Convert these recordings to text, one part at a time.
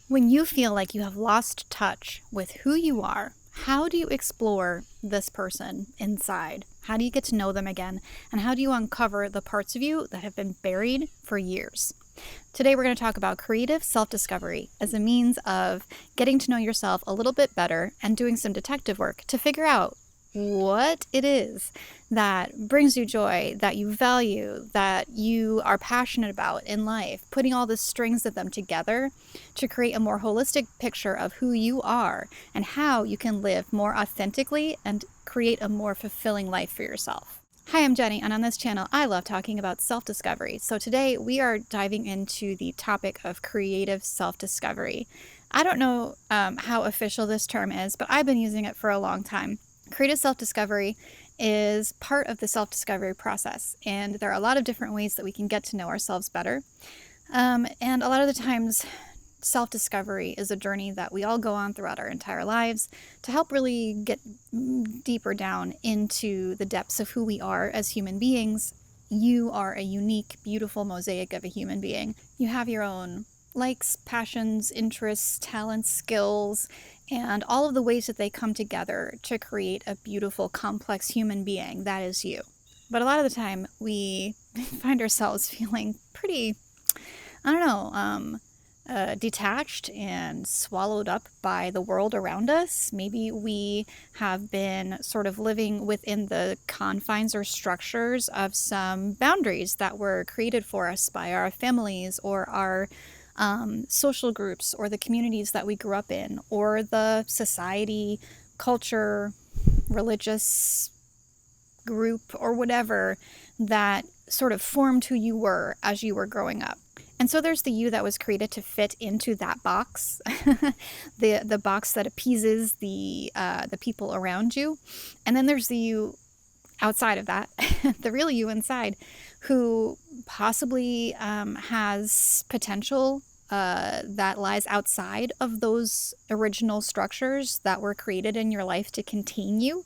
When you feel like you have lost touch with who you are, how do you explore this person inside? How do you get to know them again? And how do you uncover the parts of you that have been buried for years? Today, we're going to talk about creative self discovery as a means of getting to know yourself a little bit better and doing some detective work to figure out what it is that brings you joy, that you value, that you are passionate about in life, putting all the strings of them together to create a more holistic picture of who you are and how you can live more authentically and create a more fulfilling life for yourself. Hi, I'm Jenny, and on this channel, I love talking about self-discovery. So today we are diving into the topic of creative self-discovery. I don't know how official this term is, but I've been using it for a long time. Creative self-discovery is part of the self-discovery process, and there are a lot of different ways that we can get to know ourselves better. And a lot of the times, self-discovery is a journey that we all go on throughout our entire lives to help really get deeper down into the depths of who we are as human beings. You are a unique, beautiful mosaic of a human being. You have your own likes, passions, interests, talents, skills, and all of the ways that they come together to create a beautiful, complex human being that is you. But a lot of the time, we find ourselves feeling pretty, I don't know, detached and swallowed up by the world around us. Maybe we have been sort of living within the confines or structures of some boundaries that were created for us by our families or our social groups or the communities that we grew up in or the society, culture, religious group or whatever that sort of formed who you were as you were growing up. And so there's the you that was created to fit into that box, the box that appeases the people around you. And then there's the you outside of that, the real you inside, who possibly has potential that lies outside of those original structures that were created in your life to contain you.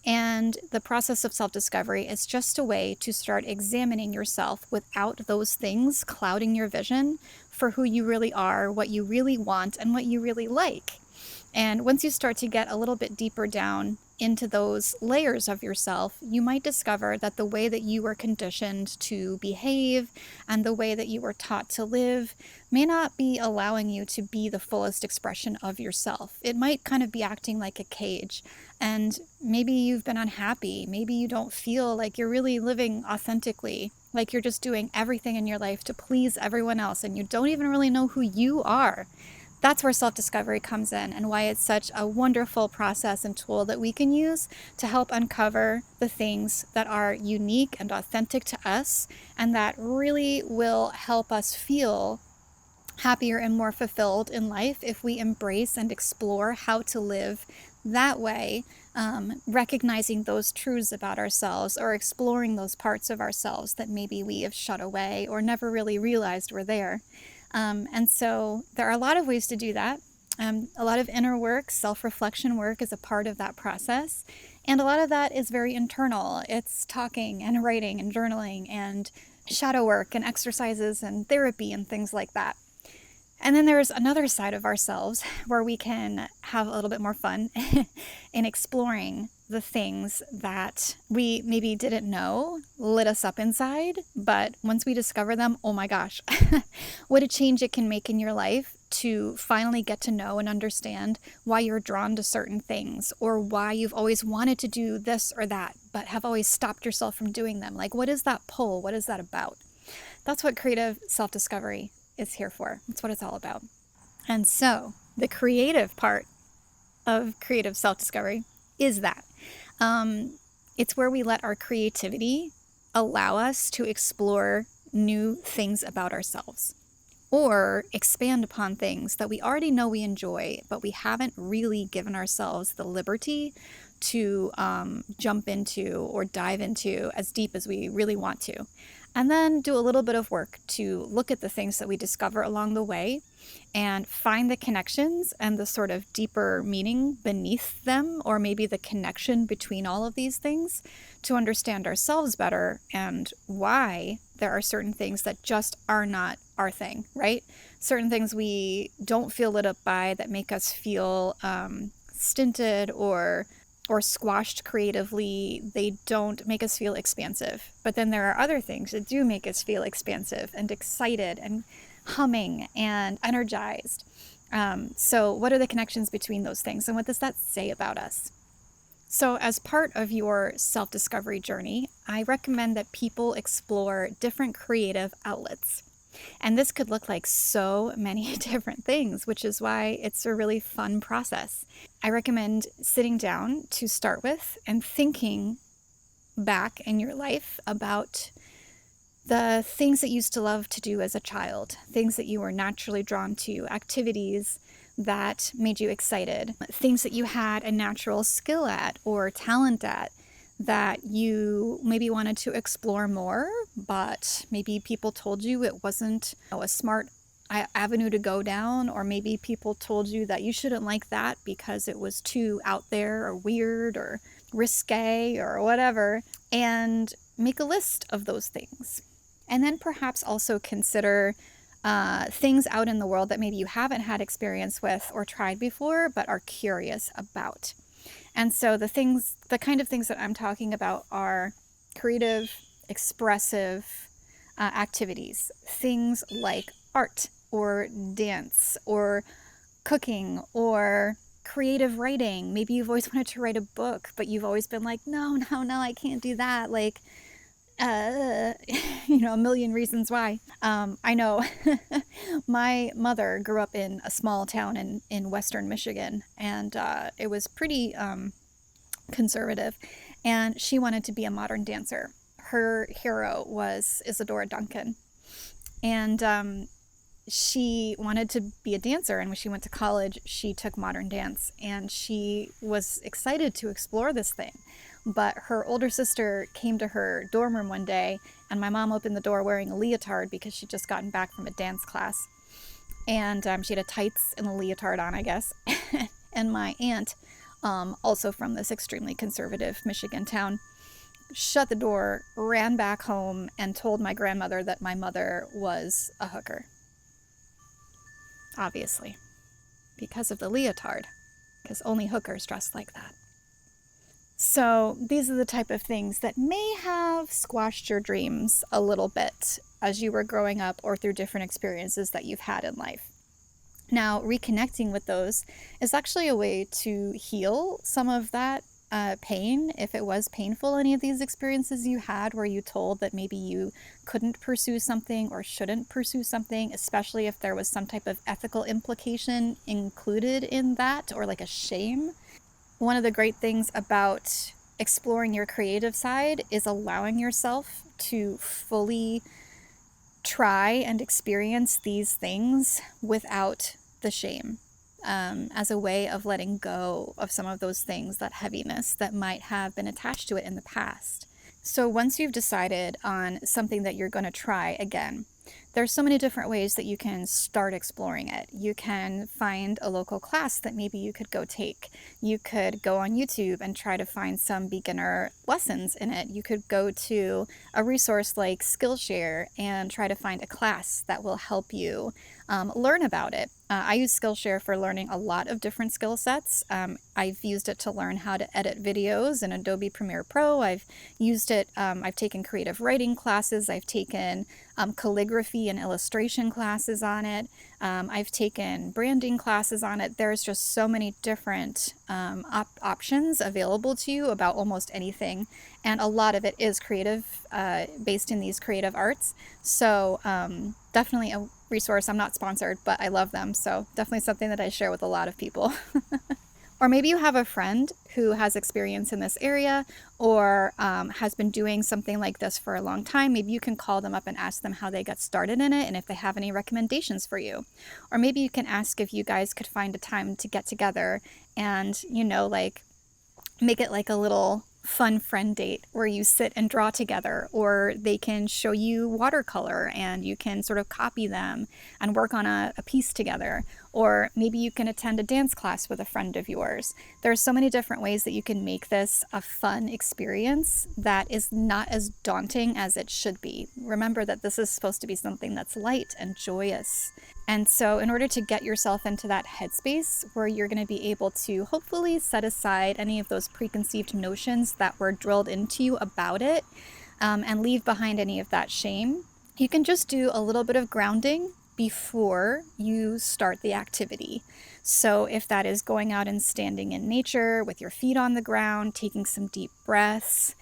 And the process of self-discovery is just a way to start examining yourself without those things clouding your vision for who you really are, what you really want, and what you really like. And once you start to get a little bit deeper down into those layers of yourself, you might discover that the way that you were conditioned to behave and the way that you were taught to live may not be allowing you to be the fullest expression of yourself. It might kind of be acting like a cage. And maybe you've been unhappy. Maybe you don't feel like you're really living authentically, like you're just doing everything in your life to please everyone else, and you don't even really know who you are. That's where self-discovery comes in and why it's such a wonderful process and tool that we can use to help uncover the things that are unique and authentic to us and that really will help us feel happier and more fulfilled in life if we embrace and explore how to live that way, recognizing those truths about ourselves or exploring those parts of ourselves that maybe we have shut away or never really realized were there. And so there are a lot of ways to do that. A lot of inner work, self-reflection work is a part of that process. And a lot of that is very internal. It's talking and writing and journaling and shadow work and exercises and therapy and things like that. And then there's another side of ourselves where we can have a little bit more fun in exploring the things that we maybe didn't know lit us up inside. But once we discover them, oh my gosh, what a change it can make in your life to finally get to know and understand why you're drawn to certain things or why you've always wanted to do this or that, but have always stopped yourself from doing them. Like, what is that pull? What is that about? That's what creative self-discovery is here for. That's what it's all about. And so the creative part of creative self-discovery is that. It's where we let our creativity allow us to explore new things about ourselves or expand upon things that we already know we enjoy, but we haven't really given ourselves the liberty to jump into or dive into as deep as we really want to. And then do a little bit of work to look at the things that we discover along the way and find the connections and the sort of deeper meaning beneath them, or maybe the connection between all of these things, to understand ourselves better and why there are certain things that just are not our thing, right? Certain things we don't feel lit up by that make us feel stinted or squashed creatively. They don't make us feel expansive. But then there are other things that do make us feel expansive and excited and humming and energized. So what are the connections between those things, and what does that say about us? So as part of your self-discovery journey, I recommend that people explore different creative outlets. And this could look like so many different things, which is why it's a really fun process. I recommend sitting down to start with and thinking back in your life about the things that you used to love to do as a child, things that you were naturally drawn to, activities that made you excited, things that you had a natural skill at or talent at that you maybe wanted to explore more, but maybe people told you it wasn't a smart avenue to go down, or maybe people told you that you shouldn't like that because it was too out there or weird or risque or whatever, and make a list of those things. And then perhaps also consider things out in the world that maybe you haven't had experience with or tried before, but are curious about. And so the kind of things that I'm talking about are creative, expressive activities, things like art or dance or cooking or creative writing. Maybe you've always wanted to write a book, but you've always been like, no, I can't do that. Like, a million reasons why. I know my mother grew up in a small town in western Michigan, and it was pretty conservative, and she wanted to be a modern dancer. Her hero was Isadora Duncan, and she wanted to be a dancer, and when she went to college, she took modern dance, and she was excited to explore this thing. But her older sister came to her dorm room one day, and my mom opened the door wearing a leotard because she'd just gotten back from a dance class. And she had a tights and a leotard on, I guess. And my aunt, also from this extremely conservative Michigan town, shut the door, ran back home, and told my grandmother that my mother was a hooker. Obviously, because of the leotard, because only hookers dress like that. So these are the type of things that may have squashed your dreams a little bit as you were growing up or through different experiences that you've had in life. Now, reconnecting with those is actually a way to heal some of that pain, if it was painful, any of these experiences you had where you told that maybe you couldn't pursue something or shouldn't pursue something, especially if there was some type of ethical implication included in that, or like a shame. One of the great things about exploring your creative side is allowing yourself to fully try and experience these things without the shame, as a way of letting go of some of those things, that heaviness that might have been attached to it in the past. So once you've decided on something that you're going to try again, there's so many different ways that you can start exploring it. You can find a local class that maybe you could go take. You could go on YouTube and try to find some beginner lessons in it. You could go to a resource like Skillshare and try to find a class that will help you learn about it. I use Skillshare for learning a lot of different skill sets. I've used it to learn how to edit videos in Adobe Premiere Pro. I've used it, I've taken creative writing classes. I've taken calligraphy and illustration classes on it. I've taken branding classes on it. There's just so many different options available to you about almost anything. And a lot of it is creative, based in these creative arts. So definitely a resource. I'm not sponsored, but I love them. So definitely something that I share with a lot of people. Or maybe you have a friend who has experience in this area, or has been doing something like this for a long time. Maybe you can call them up and ask them how they got started in it and if they have any recommendations for you. Or maybe you can ask if you guys could find a time to get together and, like, make it like a little fun friend date where you sit and draw together, or they can show you watercolor and you can sort of copy them and work on a piece together. Or maybe you can attend a dance class with a friend of yours. There are so many different ways that you can make this a fun experience that is not as daunting as it should be. Remember that this is supposed to be something that's light and joyous. And so, in order to get yourself into that headspace where you're going to be able to hopefully set aside any of those preconceived notions that were drilled into you about it, and leave behind any of that shame, you can just do a little bit of grounding before you start the activity. So, if that is going out and standing in nature with your feet on the ground, taking some deep breaths,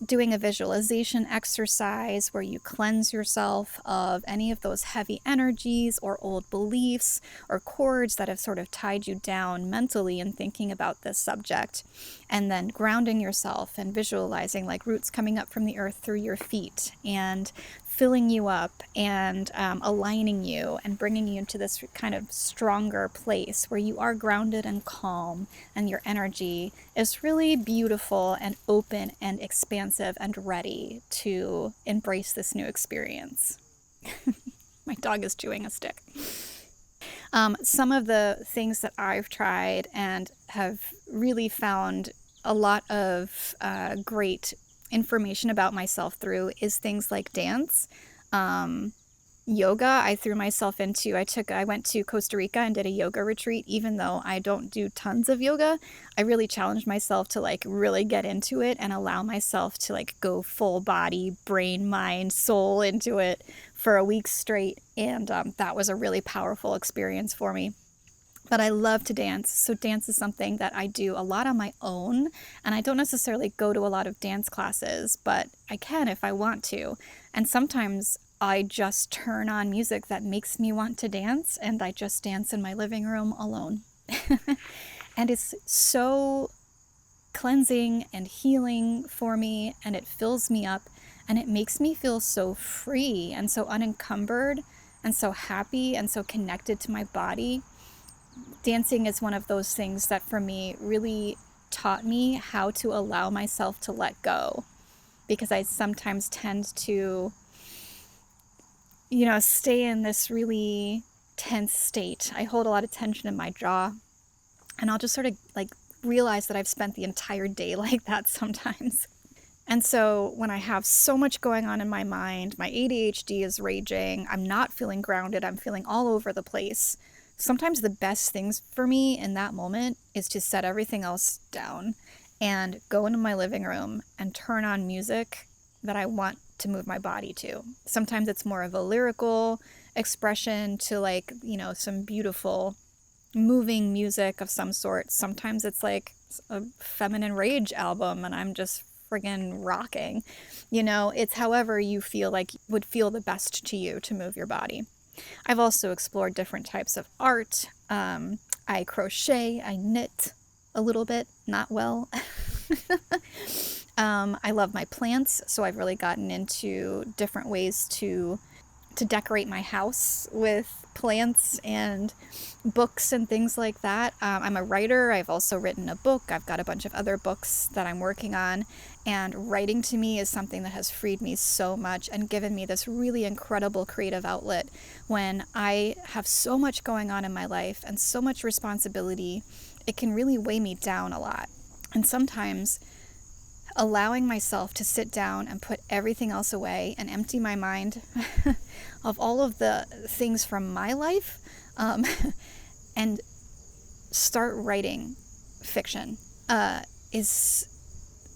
doing a visualization exercise where you cleanse yourself of any of those heavy energies or old beliefs or cords that have sort of tied you down mentally in thinking about this subject, and then grounding yourself and visualizing like roots coming up from the earth through your feet and filling you up and aligning you and bringing you into this kind of stronger place where you are grounded and calm and your energy is really beautiful and open and expansive and ready to embrace this new experience. My dog is chewing a stick. Some of the things that I've tried and have really found a lot of great information about myself through is things like dance, yoga. I threw myself into, I went to Costa Rica and did a yoga retreat. Even though I don't do tons of yoga, I really challenged myself to like really get into it and allow myself to like go full body, brain, mind, soul into it for a week straight. And that was a really powerful experience for me. But I love to dance. So dance is something that I do a lot on my own. And I don't necessarily go to a lot of dance classes, but I can if I want to. And sometimes I just turn on music that makes me want to dance, and I just dance in my living room alone. And it's so cleansing and healing for me, and it fills me up, and it makes me feel so free and so unencumbered and so happy and so connected to my body. Dancing is one of those things that for me really taught me how to allow myself to let go, because I sometimes tend to, stay in this really tense state. I hold a lot of tension in my jaw, and I'll just sort of like realize that I've spent the entire day like that sometimes. And so when I have so much going on in my mind, my ADHD is raging, I'm not feeling grounded, I'm feeling all over the place. Sometimes the best things for me in that moment is to set everything else down and go into my living room and turn on music that I want to move my body to. Sometimes it's more of a lyrical expression to like, some beautiful moving music of some sort. Sometimes it's like a feminine rage album and I'm just friggin' rocking. It's however you feel like would feel the best to you to move your body. I've also explored different types of art. I crochet, I knit a little bit, not well. I love my plants, so I've really gotten into different ways to decorate my house with plants and books and things like that. I'm a writer. I've also written a book. I've got a bunch of other books that I'm working on. And writing to me is something that has freed me so much and given me this really incredible creative outlet when I have so much going on in my life and so much responsibility. It can really weigh me down a lot. And sometimes allowing myself to sit down and put everything else away and empty my mind of all of the things from my life, and start writing fiction is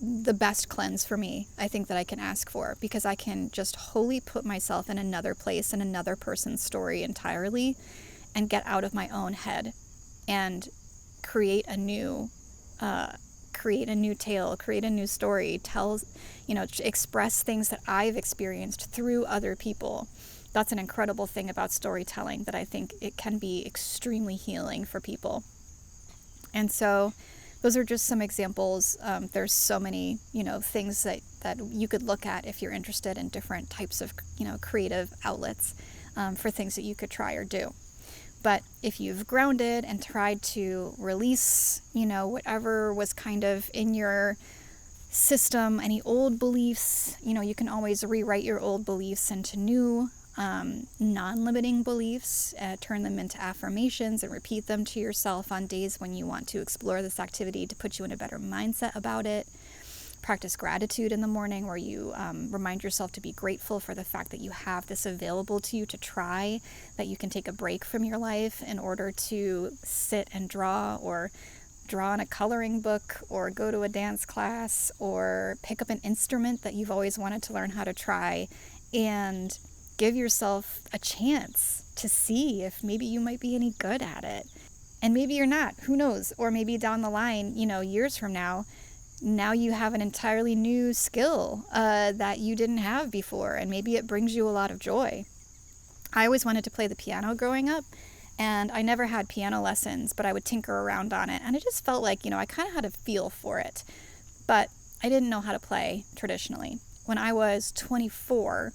the best cleanse for me, I think, that I can ask for, because I can just wholly put myself in another place, in another person's story entirely, and get out of my own head and create a new tale, create a new story, express things that I've experienced through other people. That's an incredible thing about storytelling, that I think it can be extremely healing for people. And so those are just some examples. There's so many, things that you could look at if you're interested in different types of, creative outlets for things that you could try or do. But if you've grounded and tried to release, whatever was kind of in your system, any old beliefs. You can always rewrite your old beliefs into new non-limiting beliefs, turn them into affirmations and repeat them to yourself on days when you want to explore this activity to put you in a better mindset about it. Practice gratitude in the morning, where you remind yourself to be grateful for the fact that you have this available to you to try, that you can take a break from your life in order to sit and draw, or draw in a coloring book, or go to a dance class, or pick up an instrument that you've always wanted to learn how to try, and give yourself a chance to see if maybe you might be any good at it. And maybe you're not, who knows? Or maybe down the line, years from now you have an entirely new skill that you didn't have before, and maybe it brings you a lot of joy. I always wanted to play the piano growing up, and I never had piano lessons, but I would tinker around on it, and it just felt like, I kind of had a feel for it, but I didn't know how to play traditionally. When I was 24,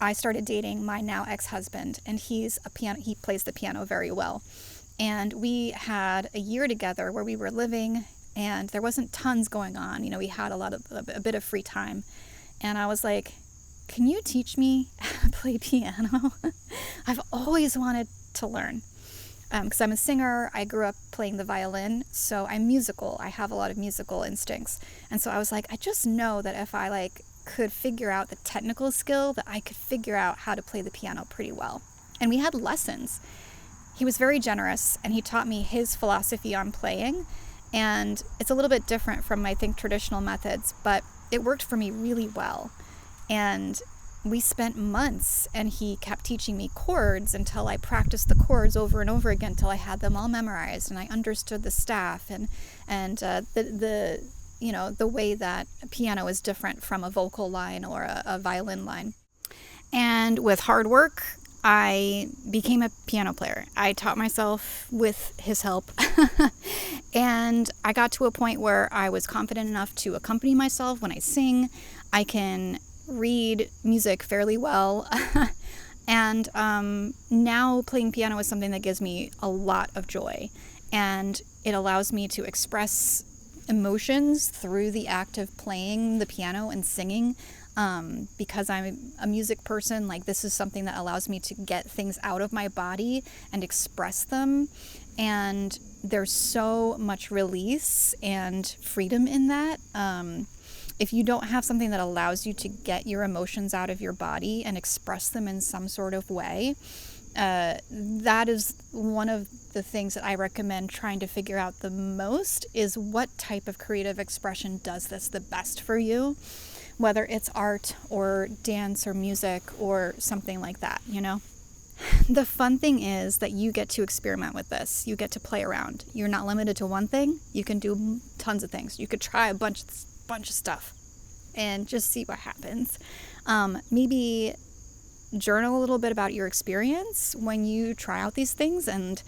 I started dating my now ex-husband, and he plays the piano very well. And we had a year together where we were living, and there wasn't tons going on. We had a bit of free time. And I was like, can you teach me how to play piano? I've always wanted to learn. Because I'm a singer, I grew up playing the violin, so I'm musical. I have a lot of musical instincts. And so I was like, I just know that if I could figure out the technical skill, that I could figure out how to play the piano pretty well. And we had lessons. He was very generous, and he taught me his philosophy on playing. And it's a little bit different from, I think, traditional methods, but it worked for me really well. And we spent months, and he kept teaching me chords until I practiced the chords over and over again until I had them all memorized, and I understood the staff and the way that a piano is different from a vocal line or a violin line. And with hard work, I became a piano player. I taught myself with his help. And I got to a point where I was confident enough to accompany myself when I sing. I can read music fairly well. And now playing piano is something that gives me a lot of joy. And it allows me to express emotions through the act of playing the piano and singing. Because I'm a music person, this is something that allows me to get things out of my body and express them. And there's so much release and freedom in that. If you don't have something that allows you to get your emotions out of your body and express them in some sort of way, that is one of the things that I recommend trying to figure out the most, is what type of creative expression does this the best for you, whether it's art or dance or music or something like that, The fun thing is that you get to experiment with this. You get to play around. You're not limited to one thing. You can do tons of things. You could try a bunch of stuff and just see what happens. Maybe journal a little bit about your experience when you try out these things, and,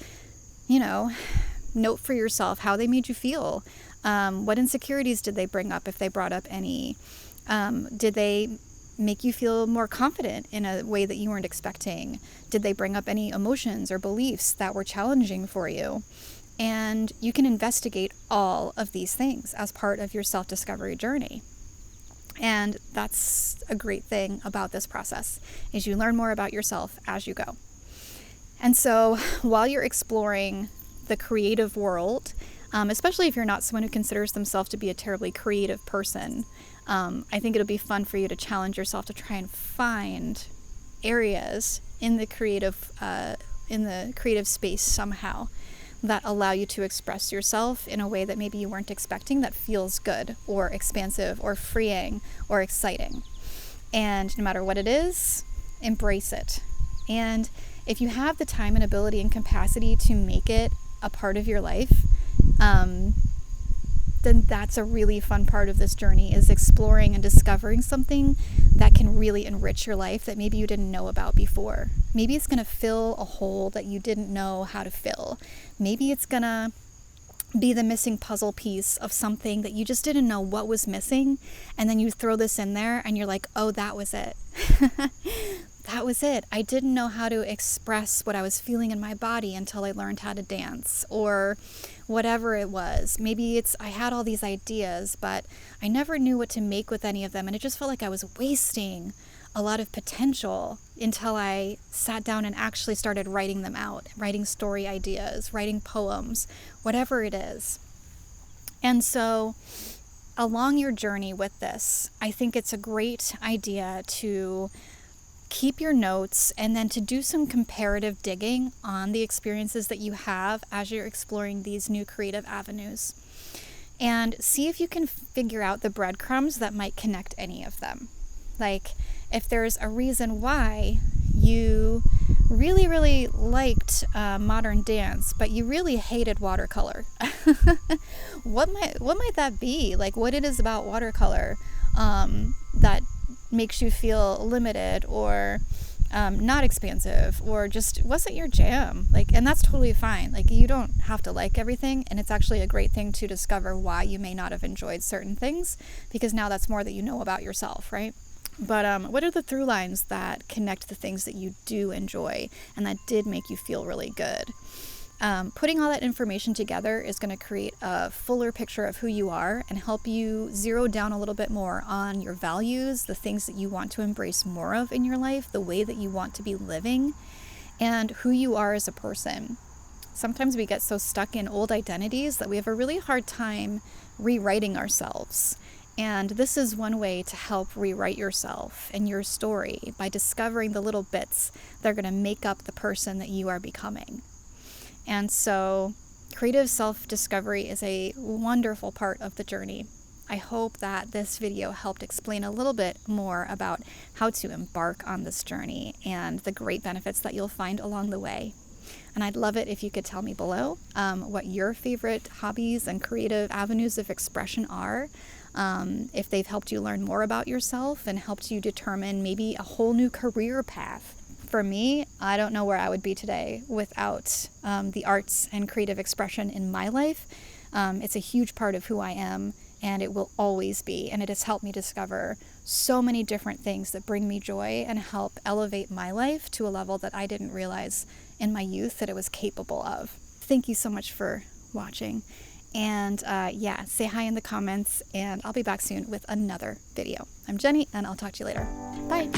note for yourself how they made you feel. What insecurities did they bring up, if they brought up any? Did they make you feel more confident in a way that you weren't expecting? Did they bring up any emotions or beliefs that were challenging for you? And you can investigate all of these things as part of your self-discovery journey. And that's a great thing about this process, is you learn more about yourself as you go. And so while you're exploring the creative world, especially if you're not someone who considers themselves to be a terribly creative person, I think it'll be fun for you to challenge yourself to try and find areas in the creative space somehow that allow you to express yourself in a way that maybe you weren't expecting, that feels good or expansive or freeing or exciting. And no matter what it is, embrace it. And if you have the time and ability and capacity to make it a part of your life, then that's a really fun part of this journey, is exploring and discovering something that can really enrich your life that maybe you didn't know about before. Maybe it's going to fill a hole that you didn't know how to fill. Maybe it's going to be the missing puzzle piece of something that you just didn't know what was missing, and then you throw this in there and you're like, oh, that was it. that was it. I didn't know how to express what I was feeling in my body until I learned how to dance, or whatever it was. Maybe I had all these ideas, but I never knew what to make with any of them. And it just felt like I was wasting a lot of potential until I sat down and actually started writing them out, writing story ideas, writing poems, whatever it is. And so along your journey with this, I think it's a great idea to keep your notes and then to do some comparative digging on the experiences that you have as you're exploring these new creative avenues. And see if you can figure out the breadcrumbs that might connect any of them. Like, if there's a reason why you really, really liked modern dance, but you really hated watercolor. What might that be? Like, what it is about watercolor that makes you feel limited or not expansive, or just wasn't your jam. Like, and that's totally fine. Like, you don't have to like everything, and it's actually a great thing to discover why you may not have enjoyed certain things, because now that's more that you know about yourself, right? But what are the through lines that connect the things that you do enjoy and that did make you feel really good? Putting all that information together is going to create a fuller picture of who you are and help you zero down a little bit more on your values, the things that you want to embrace more of in your life, the way that you want to be living, and who you are as a person. Sometimes we get so stuck in old identities that we have a really hard time rewriting ourselves. And this is one way to help rewrite yourself and your story, by discovering the little bits that are going to make up the person that you are becoming. And so creative self-discovery is a wonderful part of the journey. I hope that this video helped explain a little bit more about how to embark on this journey and the great benefits that you'll find along the way. And I'd love it if you could tell me below what your favorite hobbies and creative avenues of expression are. If they've helped you learn more about yourself and helped you determine maybe a whole new career path. For me, I don't know where I would be today without the arts and creative expression in my life. It's a huge part of who I am, and it will always be. And it has helped me discover so many different things that bring me joy and help elevate my life to a level that I didn't realize in my youth that it was capable of. Thank you so much for watching. And say hi in the comments, and I'll be back soon with another video. I'm Jenny, and I'll talk to you later. Bye.